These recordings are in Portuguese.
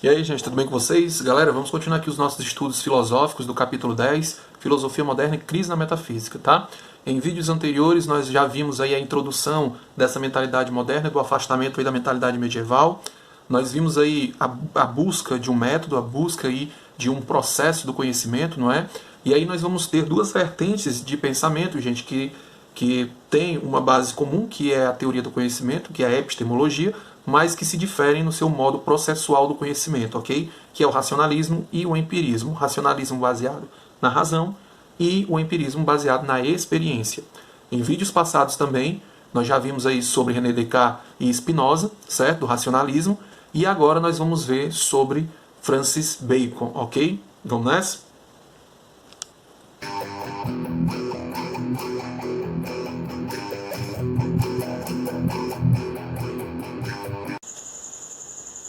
E aí, gente, tudo bem com vocês? Galera, vamos continuar aqui os nossos estudos filosóficos do capítulo 10, Filosofia Moderna e Crise na Metafísica, tá? Em vídeos anteriores nós já vimos aí a introdução dessa mentalidade moderna, do afastamento aí da mentalidade medieval. Nós vimos aí a busca de um método, a busca aí de um processo do conhecimento, não é? E aí nós vamos ter duas vertentes de pensamento, gente, que tem uma base comum, que é a teoria do conhecimento, que é a epistemologia, mas que se diferem no seu modo processual do conhecimento, ok? Que é o racionalismo e o empirismo. O racionalismo baseado na razão e o empirismo baseado na experiência. Em vídeos passados também, nós já vimos aí sobre René Descartes e Spinoza, certo? Do racionalismo. E agora nós vamos ver sobre Francis Bacon, ok? Vamos nessa?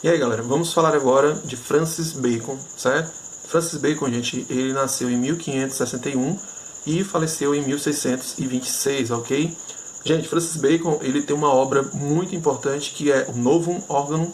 E aí, galera, vamos falar agora de Francis Bacon, certo? Francis Bacon, gente, ele nasceu em 1561 e faleceu em 1626, ok? Gente, Francis Bacon, ele tem uma obra muito importante que é o Novum Organum,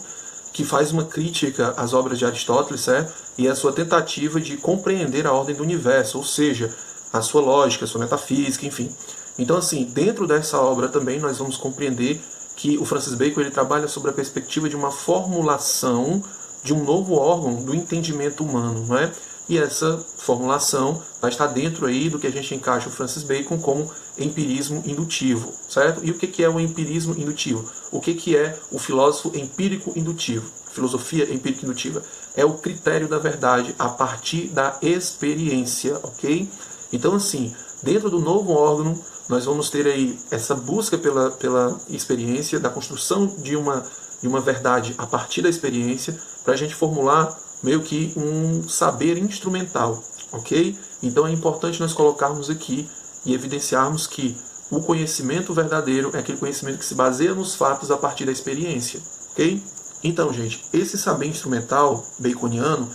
que faz uma crítica às obras de Aristóteles, certo? E a sua tentativa de compreender a ordem do universo, ou seja, a sua lógica, a sua metafísica, enfim. Então, assim, dentro dessa obra também nós vamos compreender que o Francis Bacon ele trabalha sobre a perspectiva de uma formulação de um novo órgão do entendimento humano, não é? E essa formulação vai estar dentro aí do que a gente encaixa o Francis Bacon como empirismo indutivo, certo? E o que é o empirismo indutivo? O que é o filósofo empírico indutivo? Filosofia empírica indutiva é o critério da verdade a partir da experiência, ok? Então, assim, dentro do novo órgão nós vamos ter aí essa busca pela experiência, da construção de uma verdade a partir da experiência, para a gente formular meio que um saber instrumental, ok? Então é importante nós colocarmos aqui e evidenciarmos que o conhecimento verdadeiro é aquele conhecimento que se baseia nos fatos a partir da experiência, ok? Então, gente, esse saber instrumental baconiano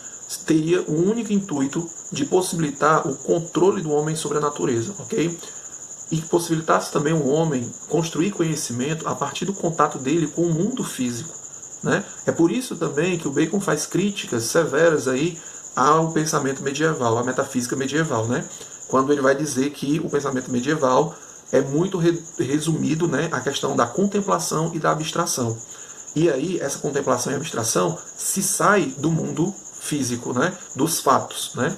teria o único intuito de possibilitar o controle do homem sobre a natureza, ok? E que possibilitasse também o homem construir conhecimento a partir do contato dele com o mundo físico, né? É por isso também que o Bacon faz críticas severas aí ao pensamento medieval, à metafísica medieval, né? Quando ele vai dizer que o pensamento medieval é muito resumido, né, à questão da contemplação e da abstração. E aí essa contemplação e abstração se sai do mundo físico, né, dos fatos, né,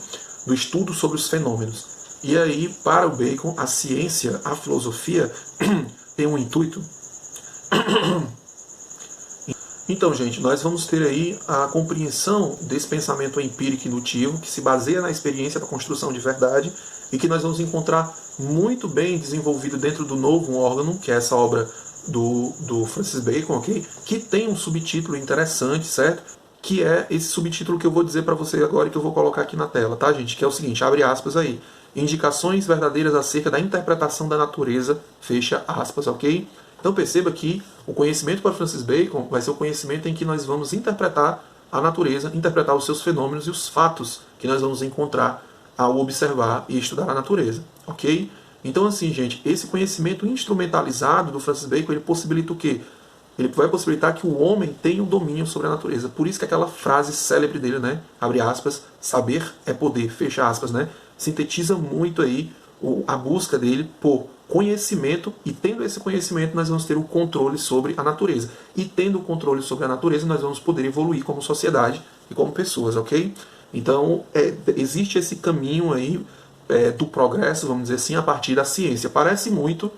do estudo sobre os fenômenos. E aí, para o Bacon, a ciência, a filosofia, tem um intuito. Então, gente, nós vamos ter aí a compreensão desse pensamento empírico indutivo, que se baseia na experiência para a construção de verdade, e que nós vamos encontrar muito bem desenvolvido dentro do Novum Organum, que é essa obra do Francis Bacon, ok? Que tem um subtítulo interessante, certo? Que é esse subtítulo que eu vou dizer para você agora, que eu vou colocar aqui na tela, tá, gente? Que é o seguinte, abre aspas aí. Indicações verdadeiras acerca da interpretação da natureza, fecha aspas, ok? Então perceba que o conhecimento para Francis Bacon vai ser o conhecimento em que nós vamos interpretar a natureza, interpretar os seus fenômenos e os fatos que nós vamos encontrar ao observar e estudar a natureza, ok? Então, assim, gente, esse conhecimento instrumentalizado do Francis Bacon, ele possibilita o quê? Ele vai possibilitar que o homem tenha o domínio sobre a natureza. Por isso que aquela frase célebre dele, né? Abre aspas, saber é poder, fecha aspas, né? Sintetiza muito aí a busca dele por conhecimento, e tendo esse conhecimento nós vamos ter o controle sobre a natureza. E tendo o controle sobre a natureza nós vamos poder evoluir como sociedade e como pessoas, ok? Então existe esse caminho aí do progresso, vamos dizer assim, a partir da ciência. Parece muito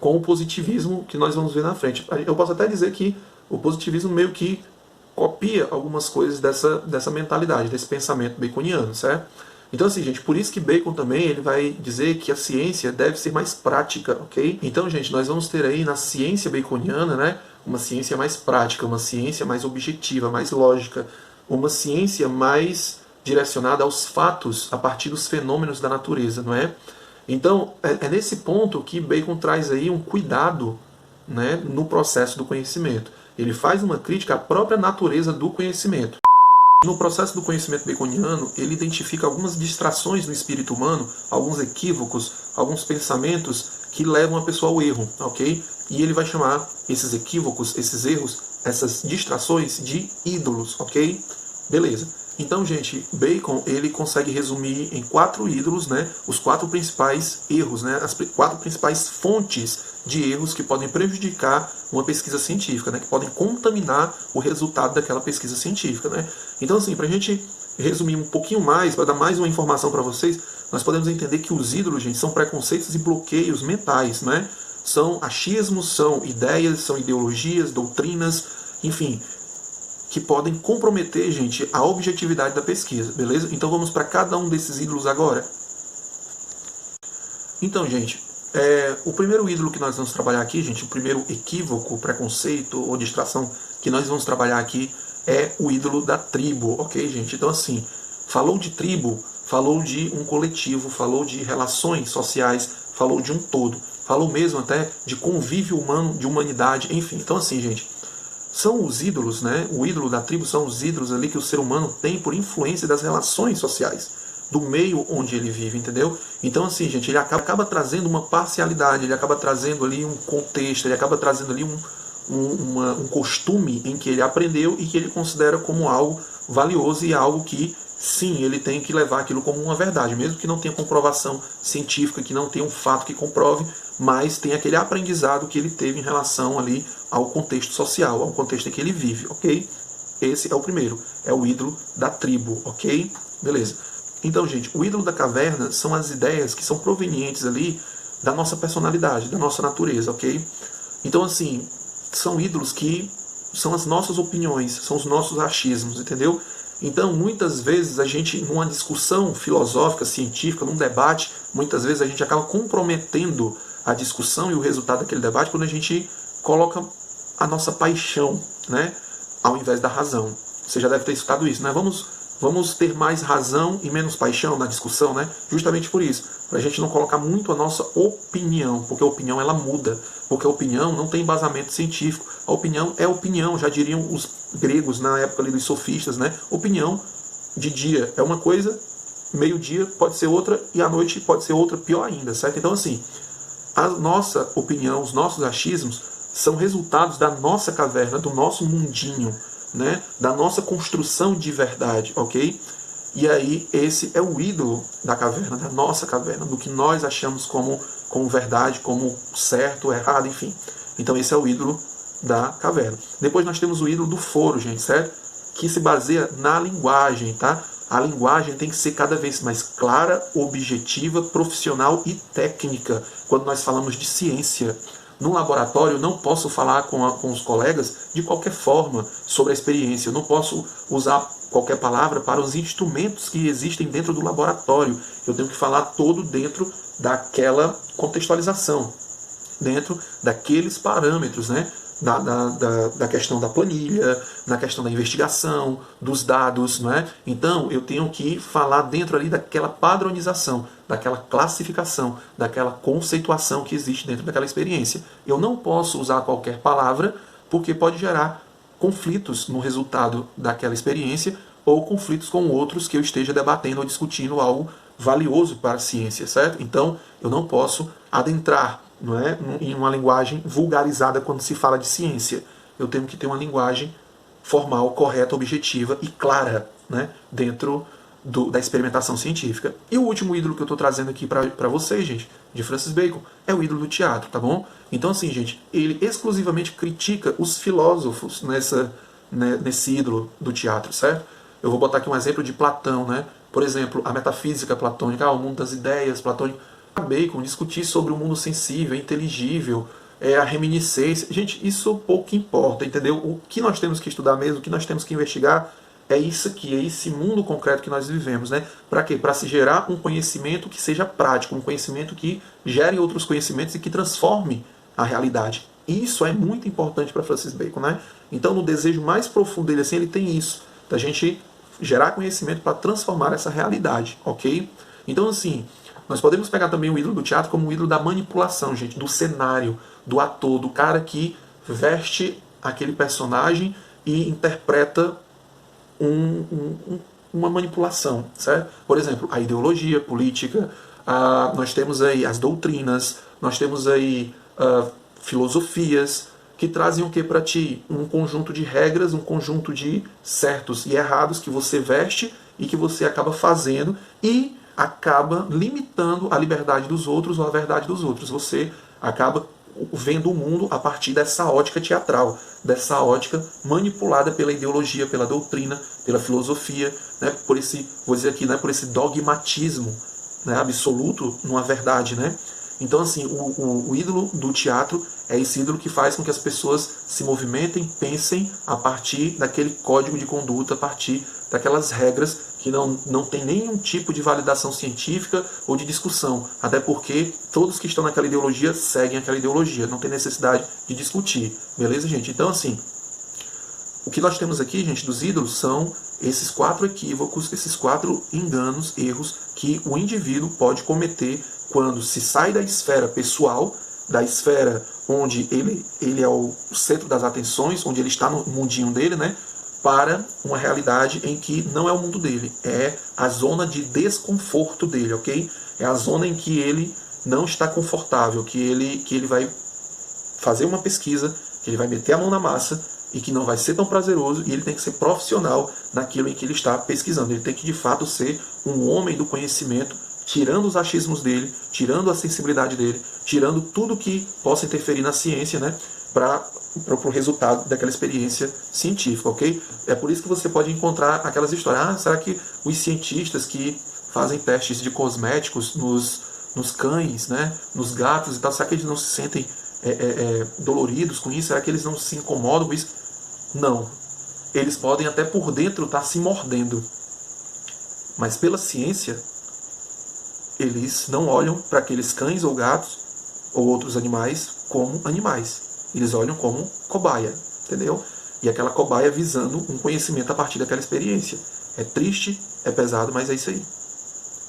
com o positivismo que nós vamos ver na frente. Eu posso até dizer que o positivismo meio que copia algumas coisas dessa mentalidade, desse pensamento baconiano, certo? Então, assim, gente, por isso que Bacon também ele vai dizer que a ciência deve ser mais prática, ok? Então, gente, nós vamos ter aí na ciência baconiana, né, uma ciência mais prática, uma ciência mais objetiva, mais lógica, uma ciência mais direcionada aos fatos a partir dos fenômenos da natureza, não é? Então, é nesse ponto que Bacon traz aí um cuidado, né, no processo do conhecimento. Ele faz uma crítica à própria natureza do conhecimento. No processo do conhecimento baconiano, ele identifica algumas distrações no espírito humano, alguns equívocos, alguns pensamentos que levam a pessoa ao erro, ok? E ele vai chamar esses equívocos, esses erros, essas distrações de ídolos, ok? Beleza. Então, gente, Bacon, ele consegue resumir em 4 ídolos, né, os 4 principais erros, né, as 4 principais fontes de erros que podem prejudicar uma pesquisa científica, né, que podem contaminar o resultado daquela pesquisa científica, né. Então, assim, para a gente resumir um pouquinho mais, para dar mais uma informação para vocês, nós podemos entender que os ídolos, gente, são preconceitos e bloqueios mentais, né? São achismos, são ideias, são ideologias, doutrinas, enfim, que podem comprometer, gente, a objetividade da pesquisa, beleza? Então vamos para cada um desses ídolos agora. Então, gente, o primeiro ídolo que nós vamos trabalhar aqui, gente, o primeiro equívoco, preconceito ou distração que nós vamos trabalhar aqui é o ídolo da tribo, ok, gente? Então, assim, falou de tribo, falou de um coletivo, falou de relações sociais, falou de um todo, falou mesmo até de convívio humano, de humanidade, enfim. Então, assim, gente, são os ídolos, né? O ídolo da tribo são os ídolos ali que o ser humano tem por influência das relações sociais, do meio onde ele vive, entendeu? Então, assim, gente, ele acaba trazendo uma parcialidade, ele acaba trazendo ali um contexto, ele acaba trazendo ali um costume em que ele aprendeu e que ele considera como algo valioso e algo que, sim, ele tem que levar aquilo como uma verdade, mesmo que não tenha comprovação científica, que não tenha um fato que comprove, mas tem aquele aprendizado que ele teve em relação ali ao contexto social, ao contexto em que ele vive, ok? Esse é o primeiro, é o ídolo da tribo, ok? Beleza. Então, gente, o ídolo da caverna são as ideias que são provenientes ali da nossa personalidade, da nossa natureza, ok? Então, assim, são ídolos que são as nossas opiniões, são os nossos achismos, entendeu? Então, muitas vezes, a gente, numa discussão filosófica, científica, num debate, muitas vezes a gente acaba comprometendo a discussão e o resultado daquele debate quando a gente coloca a nossa paixão, né, ao invés da razão. Você já deve ter escutado isso, né? Vamos ter mais razão e menos paixão na discussão, né? Justamente por isso, para a gente não colocar muito a nossa opinião, porque a opinião ela muda, porque a opinião não tem embasamento científico. A opinião é opinião, já diriam os gregos na época ali dos sofistas, né? Opinião de dia é uma coisa, meio-dia pode ser outra e à noite pode ser outra, pior ainda, certo? Então, assim, a nossa opinião, os nossos achismos são resultados da nossa caverna, do nosso mundinho, né? Da nossa construção de verdade, ok? E aí esse é o ídolo da caverna, da nossa caverna, do que nós achamos como verdade, como certo, errado, enfim. Então esse é o ídolo da caverna. Depois nós temos o ídolo do foro, gente, certo? Que se baseia na linguagem, tá? A linguagem tem que ser cada vez mais clara, objetiva, profissional e técnica quando nós falamos de ciência. No laboratório, eu não posso falar com os colegas de qualquer forma sobre a experiência. Eu não posso usar qualquer palavra para os instrumentos que existem dentro do laboratório. Eu tenho que falar todo dentro daquela contextualização, dentro daqueles parâmetros, né? Da questão da planilha, na questão da investigação, dos dados, não é? Então, eu tenho que falar dentro ali daquela padronização, daquela classificação, daquela conceituação que existe dentro daquela experiência. Eu não posso usar qualquer palavra, porque pode gerar conflitos no resultado daquela experiência ou conflitos com outros que eu esteja debatendo ou discutindo algo valioso para a ciência, certo? Então, eu não posso adentrar, não é, em uma linguagem vulgarizada quando se fala de ciência. Eu tenho que ter uma linguagem formal, correta, objetiva e clara, né, dentro da experimentação científica. E o último ídolo que eu estou trazendo aqui para vocês, gente, de Francis Bacon, é o ídolo do teatro, tá bom? Então, assim, gente, ele exclusivamente critica os filósofos nesse ídolo do teatro, certo? Eu vou botar aqui um exemplo de Platão, né? Por exemplo, a metafísica platônica, o mundo das ideias platônico. Bacon discutir sobre o mundo sensível, inteligível, a reminiscência. Gente, isso pouco importa, entendeu? O que nós temos que estudar mesmo, o que nós temos que investigar é isso aqui, é esse mundo concreto que nós vivemos, né? Para quê? Para se gerar um conhecimento que seja prático, um conhecimento que gere outros conhecimentos e que transforme a realidade. Isso é muito importante para Francis Bacon, né? Então, no desejo mais profundo dele, assim, ele tem isso, da gente gerar conhecimento para transformar essa realidade, ok? Então, assim, nós podemos pegar também o ídolo do teatro como o ídolo da manipulação, gente, do cenário, do ator, do cara que veste aquele personagem e interpreta uma manipulação, certo? Por exemplo, a ideologia política, nós temos aí as doutrinas, nós temos aí filosofias que trazem o que para ti? Um conjunto de regras, um conjunto de certos e errados que você veste e que você acaba fazendo e acaba limitando a liberdade dos outros ou a verdade dos outros. Você acaba vendo o mundo a partir dessa ótica teatral, dessa ótica manipulada pela ideologia, pela doutrina, pela filosofia, né, por esse, vou dizer aqui, né, por esse dogmatismo, né, absoluto numa verdade, né? Então, assim, o ídolo do teatro é esse ídolo que faz com que as pessoas se movimentem, pensem a partir daquele código de conduta, a partir daquelas regras que não tem nenhum tipo de validação científica ou de discussão. Até porque todos que estão naquela ideologia seguem aquela ideologia, não tem necessidade de discutir. Beleza, gente? Então, assim, o que nós temos aqui, gente, dos ídolos são esses 4 equívocos, esses 4 enganos, erros que o indivíduo pode cometer quando se sai da esfera pessoal, da esfera onde ele é o centro das atenções, onde ele está no mundinho dele, né, para uma realidade em que não é o mundo dele, é a zona de desconforto dele, ok? É a zona em que ele não está confortável, que ele vai fazer uma pesquisa, que ele vai meter a mão na massa e que não vai ser tão prazeroso, e ele tem que ser profissional naquilo em que ele está pesquisando. Ele tem que, de fato, ser um homem do conhecimento, tirando os achismos dele, tirando a sensibilidade dele, tirando tudo que possa interferir na ciência, né, para o resultado daquela experiência científica, ok? É por isso que você pode encontrar aquelas histórias. Será que os cientistas que fazem testes de cosméticos nos cães, né, nos gatos e tal, será que eles não se sentem doloridos com isso? Será que eles não se incomodam com isso? Não. Eles podem até por dentro estar se mordendo. Mas pela ciência, eles não olham para aqueles cães ou gatos ou outros animais como animais. Eles olham como cobaia, entendeu? E aquela cobaia visando um conhecimento a partir daquela experiência. É triste, é pesado, mas é isso aí.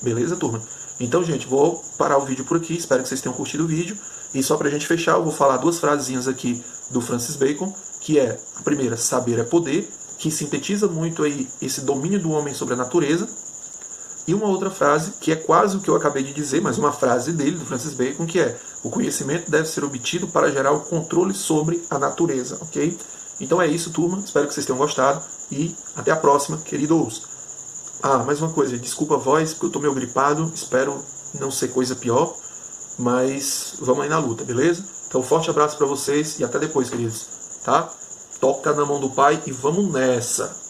Beleza, turma? Então, gente, vou parar o vídeo por aqui. Espero que vocês tenham curtido o vídeo. E só pra gente fechar, eu vou falar 2 frasezinhas aqui do Francis Bacon, que é, a primeira, saber é poder, que sintetiza muito aí esse domínio do homem sobre a natureza. E uma outra frase, que é quase o que eu acabei de dizer, mas uma frase dele, do Francis Bacon, que é: o conhecimento deve ser obtido para gerar o controle sobre a natureza, ok? Então é isso, turma. Espero que vocês tenham gostado e até a próxima, queridos. Mais uma coisa, desculpa a voz, porque eu tô meio gripado, espero não ser coisa pior, mas vamos aí na luta, beleza? Então forte abraço para vocês e até depois, queridos, tá? Toca na mão do Pai e vamos nessa!